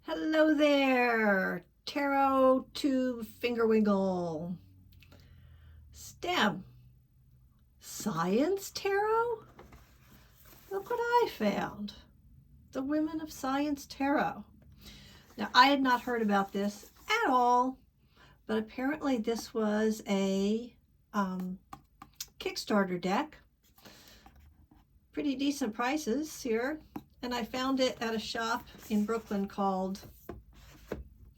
Hello there, Tarot to Fingerwingle. STEM, Science Tarot? Look what I found. The Women of Science Tarot. Now, I had not heard about this at all, but apparently this was a Kickstarter deck. Pretty decent prices here. And I found it at a shop in Brooklyn called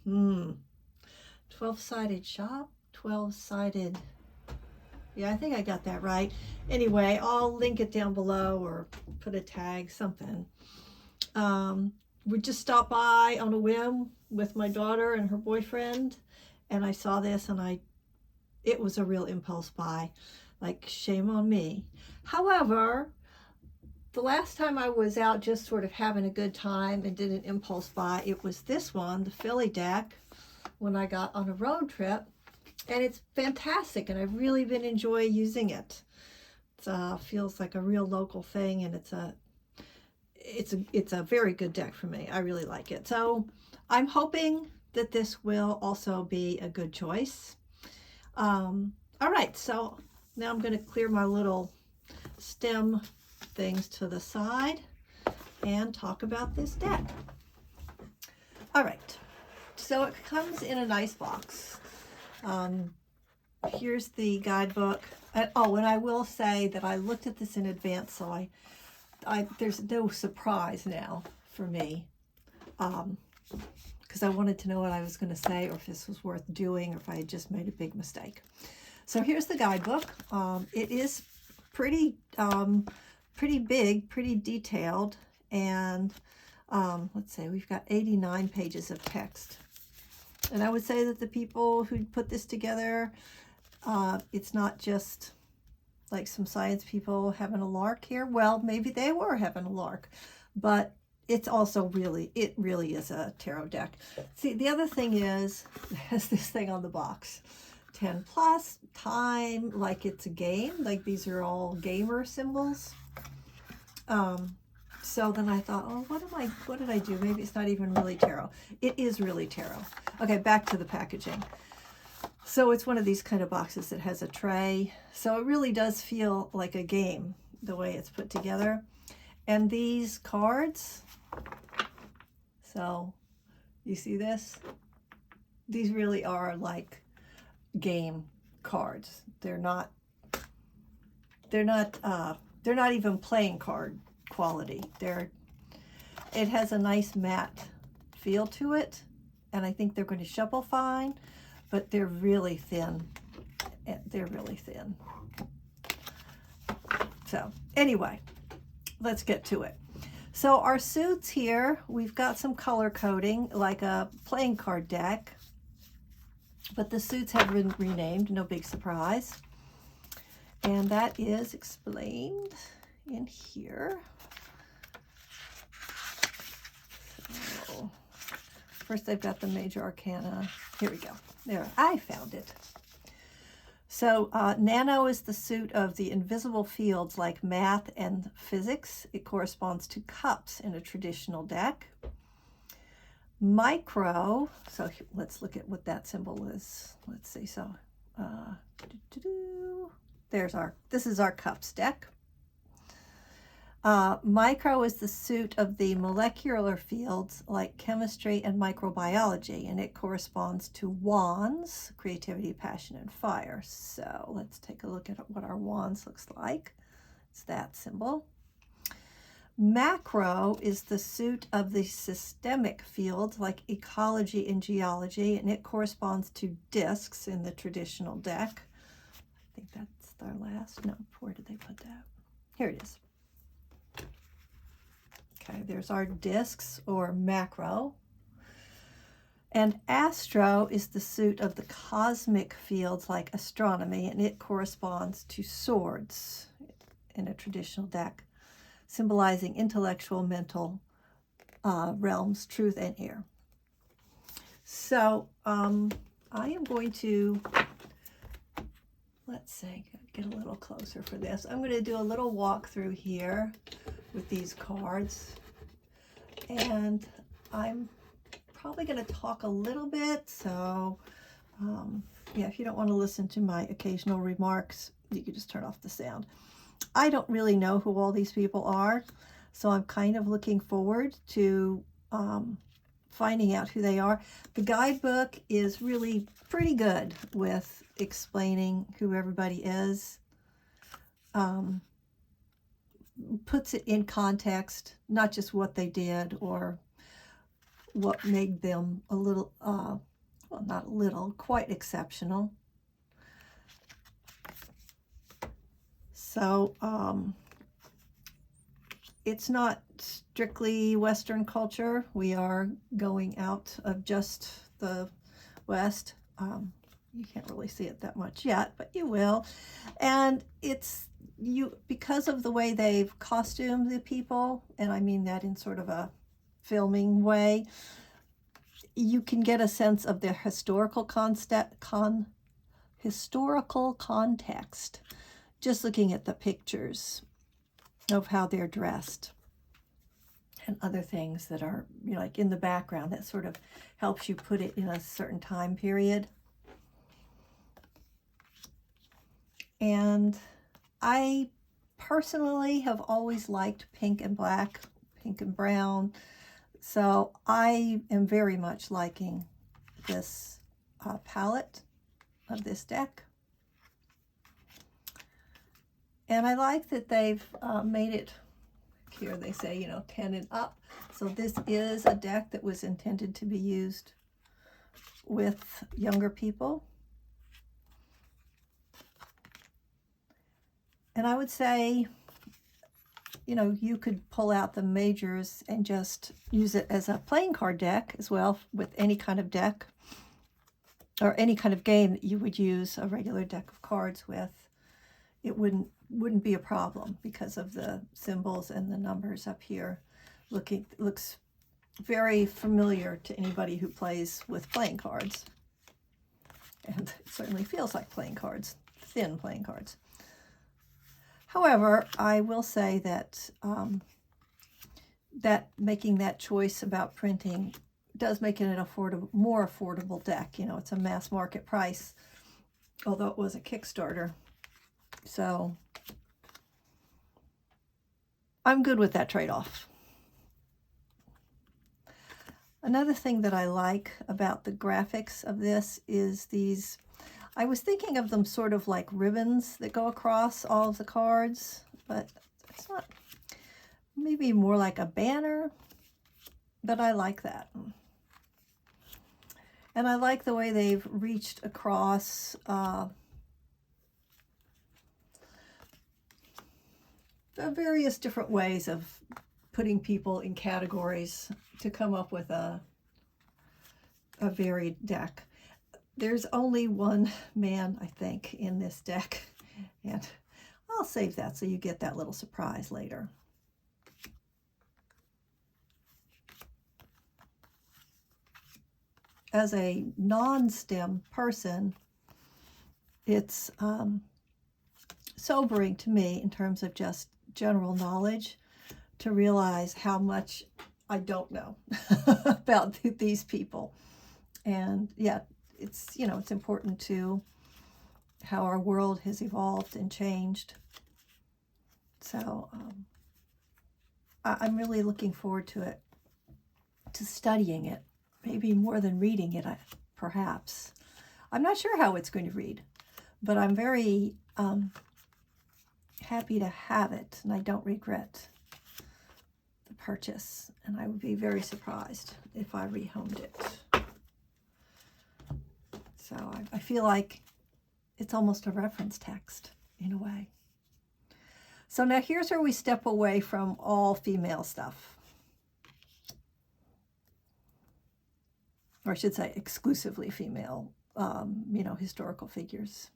12-sided shop, 12-sided. Yeah, I think I got that right. Anyway, I'll link it down below or put a tag, something. We just stopped by on a whim with my daughter and her boyfriend, and I saw this and it was a real impulse buy. Like, shame on me. However, the last time I was out just sort of having a good time and did an impulse buy, it was this one, the Philly deck, when I got on a road trip. And it's fantastic, and I've really been enjoying using it. It feels like a real local thing, and it's a very good deck for me. I really like it. So I'm hoping that this will also be a good choice. All right, so now I'm going to clear my little stem things to the side and talk about this deck. All right, so it comes in a nice box. Here's the guidebook. And I will say that I looked at this in advance, so there's no surprise now for me, because I wanted to know what I was going to say, or if this was worth doing, or if I had just made a big mistake. So here's the guidebook. It is pretty big, pretty detailed, and let's say we've got 89 pages of text. And I would say that the people who put this together, it's not just like some science people having a lark here. Well, maybe they were having a lark, but it's also it really is a tarot deck. See, the other thing is, it has this thing on the box. 10 plus, time, like it's a game, like these are all gamer symbols. So then I thought, oh, what did I do? Maybe it's not even really tarot. It is really tarot. Okay, back to the packaging. So it's one of these kind of boxes that has a tray. So it really does feel like a game, the way it's put together. And these cards, so you see this? These really are like game cards. They're not even playing card quality. It has a nice matte feel to it, and I think they're going to shuffle fine, but they're really thin. So anyway, let's get to it. So our suits here, we've got some color coding like a playing card deck, but the suits have been renamed, no big surprise. And that is explained in here. So first I've got the major arcana. Here we go. There, I found it. So Nano is the suit of the invisible fields like math and physics. It corresponds to cups in a traditional deck. Micro, so let's look at what that symbol is. Let's see, so this is our cups deck. Micro is the suit of the molecular fields like chemistry and microbiology, and it corresponds to wands, creativity, passion, and fire. So let's take a look at what our wands looks like. It's that symbol. Macro is the suit of the systemic fields like ecology and geology, and it corresponds to discs in the traditional deck. I think that's our last. No, where did they put that? Here it is. Okay, there's our discs, or macro. And astro is the suit of the cosmic fields like astronomy, and it corresponds to swords in a traditional deck, symbolizing intellectual, mental realms, truth, and air. So I am going to, let's see, get a little closer for this. I'm going to do a little walkthrough here with these cards, and I'm probably going to talk a little bit, so yeah, if you don't want to listen to my occasional remarks, you can just turn off the sound. I don't really know who all these people are, so I'm kind of looking forward to finding out who they are. The guidebook is really pretty good with explaining who everybody is. Puts it in context, not just what they did or what made them a little, well, not a little, quite exceptional. So it's not strictly Western culture. We are going out of just the West. You can't really see it that much yet, but you will. And it's because of the way they've costumed the people, and I mean that in sort of a filming way, you can get a sense of their historical context just looking at the pictures of how they're dressed and other things that are, you know, like in the background. That sort of helps you put it in a certain time period. And I personally have always liked pink and black, pink and brown. So I am very much liking this palette of this deck. And I like that they've made it, here they say, you know, 10 and up. So this is a deck that was intended to be used with younger people. And I would say, you know, you could pull out the majors and just use it as a playing card deck as well, with any kind of deck or any kind of game that you would use a regular deck of cards with. It wouldn't be a problem because of the symbols and the numbers up here. Looks very familiar to anybody who plays with playing cards. And it certainly feels like playing cards, thin playing cards. However, I will say that that making that choice about printing does make it an more affordable deck. You know, it's a mass market price, although it was a Kickstarter. So I'm good with that trade-off. Another thing that I like about the graphics of this is these, I was thinking of them sort of like ribbons that go across all of the cards, but it's not, maybe more like a banner, but I like that. And I like the way they've reached across the various different ways of putting people in categories to come up with a varied deck. There's only one man, I think, in this deck, and I'll save that so you get that little surprise later. As a non-STEM person, it's sobering to me in terms of just general knowledge to realize how much I don't know about these people. And yeah, it's, you know, it's important to how our world has evolved and changed. So I'm really looking forward to it, to studying it, maybe more than reading it, perhaps. I'm not sure how it's going to read, but I'm very happy to have it, and I don't regret the purchase, and I would be very surprised if I rehomed it. So I feel like it's almost a reference text in a way. So now here's where we step away from all female stuff. Or I should say exclusively female, you know, historical figures.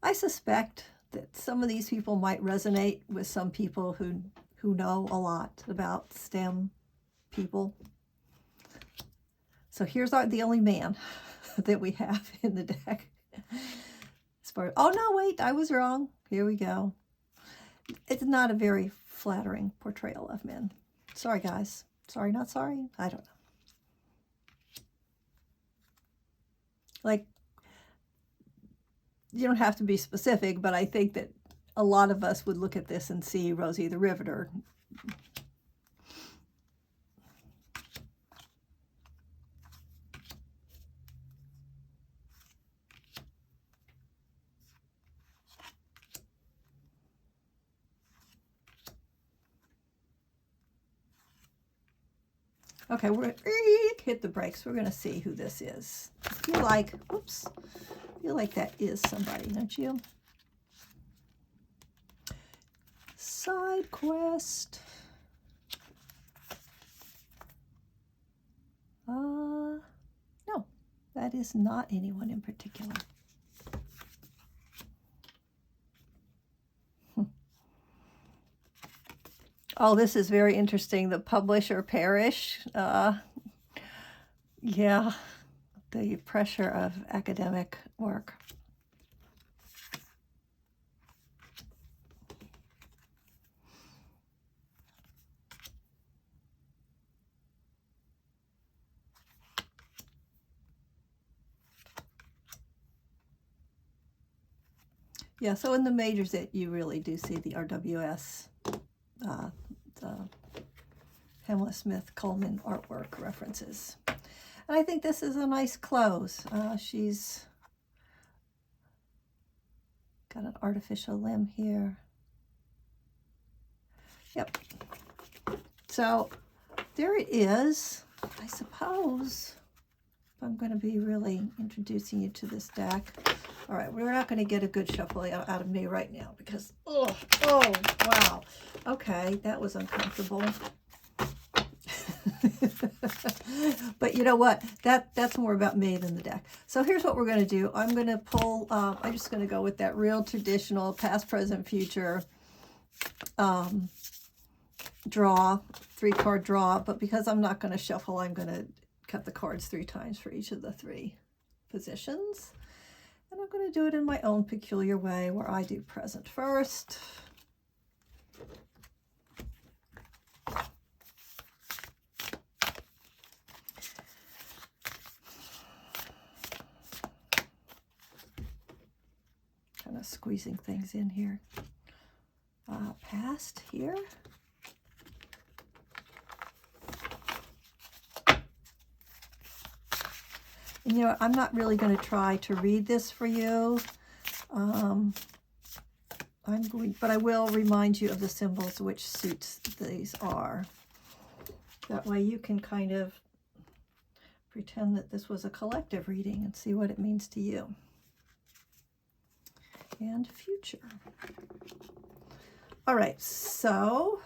I suspect that some of these people might resonate with some people who know a lot about STEM people. So here's the only man that we have in the deck. Oh no, wait, I was wrong. Here we go. It's not a very flattering portrayal of men. Sorry, guys. Sorry, not sorry. I don't know. Like, you don't have to be specific, but I think that a lot of us would look at this and see Rosie the Riveter. Okay, we're going to hit the brakes. We're going to see who this is. I feel like, oops, I feel like that is somebody, don't you? Side quest. No, that is not anyone in particular. Oh, this is very interesting. The publisher perish. Yeah, the pressure of academic work. Yeah, so in the majors that you really do see the RWS, the Pamela Smith Coleman artwork references. And I think this is a nice close. She's got an artificial limb here. Yep. So there it is. I suppose if I'm going to be really introducing you to this deck. All right, we're not going to get a good shuffle out of me right now because, oh, wow. Okay, that was uncomfortable. But you know what? That's more about me than the deck. So here's what we're going to do. I'm going to pull, I'm just going to go with that real traditional past, present, future draw, 3-card draw. But because I'm not going to shuffle, I'm going to cut the cards 3 times for each of the 3 positions. And I'm going to do it in my own peculiar way where I do present first. Kind of squeezing things in here. Past here. And, you know, I'm not really going to try to read this for you. But I will remind you of the symbols which suits these are. That way you can kind of pretend that this was a collective reading and see what it means to you. And future. All right, so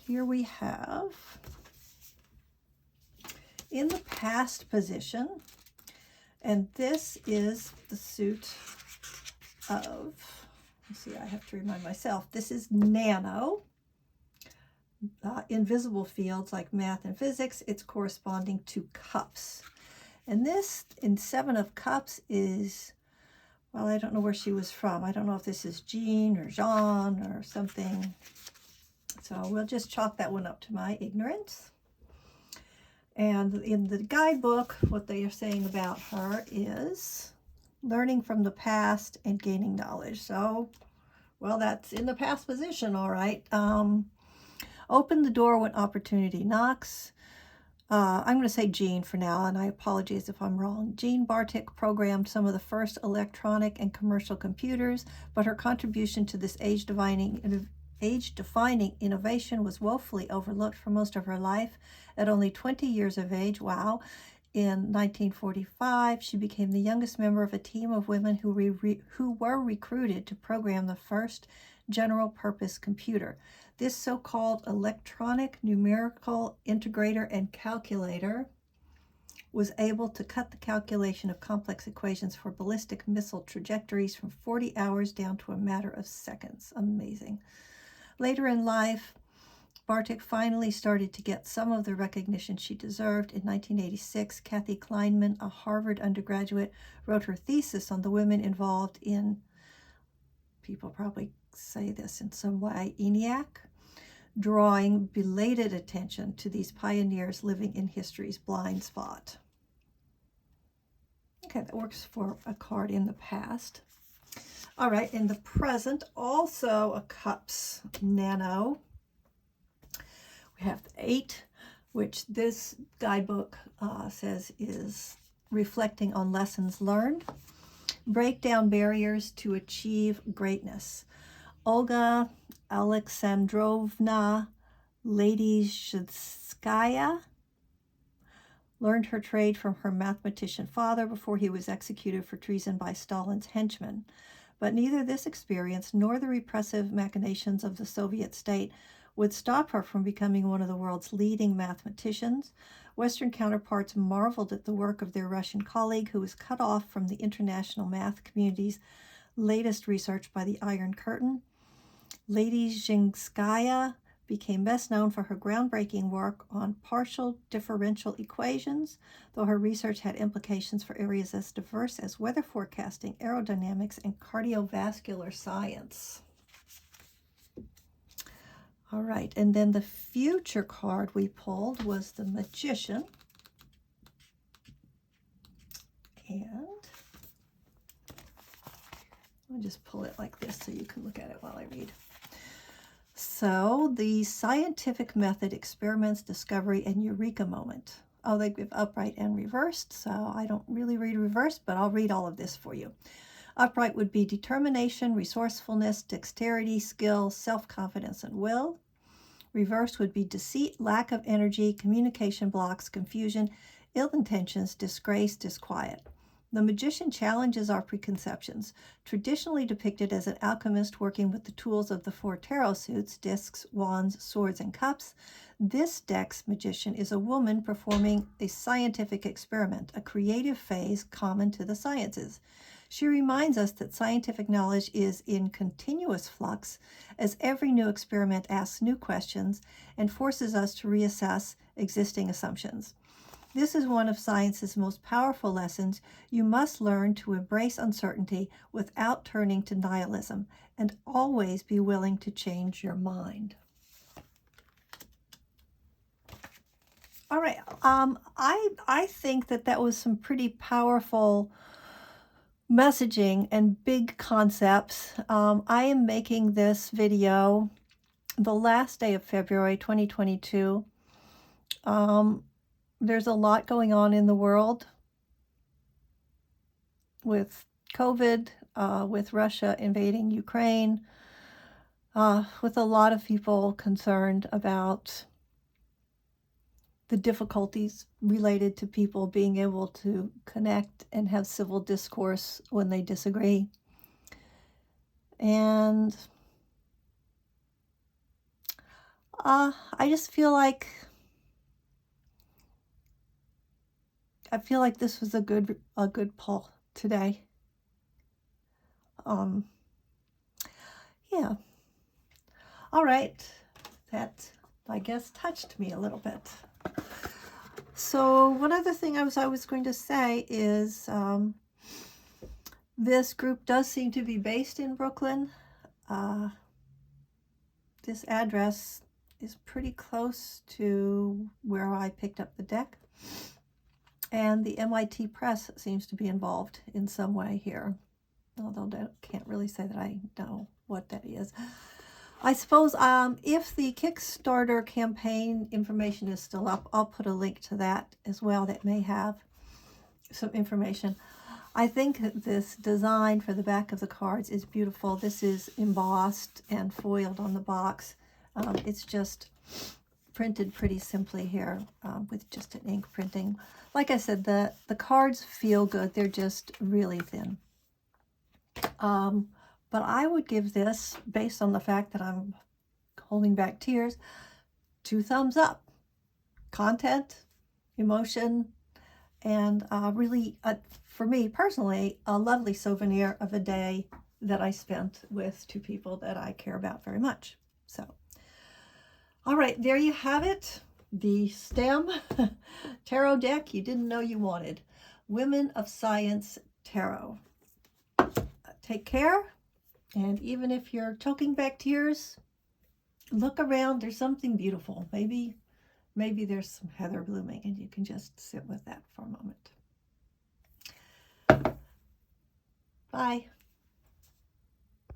here we have in the past position, and this is the suit of, let's see, I have to remind myself, this is nano, invisible fields like math and physics. It's corresponding to cups. And this in 7 of Cups is, well, I don't know where she was from. I don't know if this is Jean or Jean or something. So we'll just chalk that one up to my ignorance. And in the guidebook, what they are saying about her is learning from the past and gaining knowledge. So, well, that's in the past position, all right. Open the door when opportunity knocks. I'm going to say Jean for now, and I apologize if I'm wrong. Jean Bartik programmed some of the first electronic and commercial computers, but her contribution to this age-defining innovation was woefully overlooked for most of her life. At only 20 years of age, wow, in 1945, she became the youngest member of a team of women who were recruited to program the first general-purpose computer. This so-called electronic numerical integrator and calculator was able to cut the calculation of complex equations for ballistic missile trajectories from 40 hours down to a matter of seconds. Amazing. Later in life, Bartik finally started to get some of the recognition she deserved. In 1986, Kathy Kleinman, a Harvard undergraduate, wrote her thesis on the women involved in, people probably say this in some way, ENIAC, drawing belated attention to these pioneers living in history's blind spot. Okay, that works for a card in the past. All right, in the present, also a Cups Nano. We have 8, which this guidebook says is reflecting on lessons learned. Break down barriers to achieve greatness. Olga Alexandrovna Ladizhskaya learned her trade from her mathematician father before he was executed for treason by Stalin's henchmen. But neither this experience nor the repressive machinations of the Soviet state would stop her from becoming one of the world's leading mathematicians. Western counterparts marveled at the work of their Russian colleague, who was cut off from the international math community's latest research by the Iron Curtain. Lady Zhinskaya became best known for her groundbreaking work on partial differential equations, though her research had implications for areas as diverse as weather forecasting, aerodynamics, and cardiovascular science. All right, and then the future card we pulled was the Magician. And I'll just pull it like this so you can look at it while I read. So, the scientific method, experiments, discovery, and eureka moment. Oh, they give upright and reversed, so I don't really read reversed, but I'll read all of this for you. Upright would be determination, resourcefulness, dexterity, skill, self-confidence, and will. Reversed would be deceit, lack of energy, communication blocks, confusion, ill intentions, disgrace, disquiet. The magician challenges our preconceptions. Traditionally depicted as an alchemist working with the tools of the 4 tarot suits, discs, wands, swords, and cups, this deck's magician is a woman performing a scientific experiment, a creative phase common to the sciences. She reminds us that scientific knowledge is in continuous flux, as every new experiment asks new questions and forces us to reassess existing assumptions. This is one of science's most powerful lessons. You must learn to embrace uncertainty without turning to nihilism, and always be willing to change your mind. All right, I think that was some pretty powerful messaging and big concepts. I am making this video the last day of February 2022. There's a lot going on in the world with COVID, with Russia invading Ukraine, with a lot of people concerned about the difficulties related to people being able to connect and have civil discourse when they disagree. And I just feel like this was a good pull today. Yeah. All right. That, I guess, touched me a little bit. So one other thing I was going to say is this group does seem to be based in Brooklyn. This address is pretty close to where I picked up the deck. And the MIT Press seems to be involved in some way here, although I can't really say that I know what that is. I suppose if the Kickstarter campaign information is still up, I'll put a link to that as well that may have some information. I think this design for the back of the cards is beautiful. This is embossed and foiled on the box. It's just printed pretty simply here with just an ink printing. Like I said, the cards feel good. They're just really thin. But I would give this, based on the fact that I'm holding back tears, 2 thumbs up. Content, emotion, and really, for me personally, a lovely souvenir of a day that I spent with 2 people that I care about very much. So, all right, there you have it. The STEM tarot deck you didn't know you wanted. Women of Science Tarot. Take care. And even if you're choking back tears, look around. There's something beautiful. Maybe there's some heather blooming and you can just sit with that for a moment.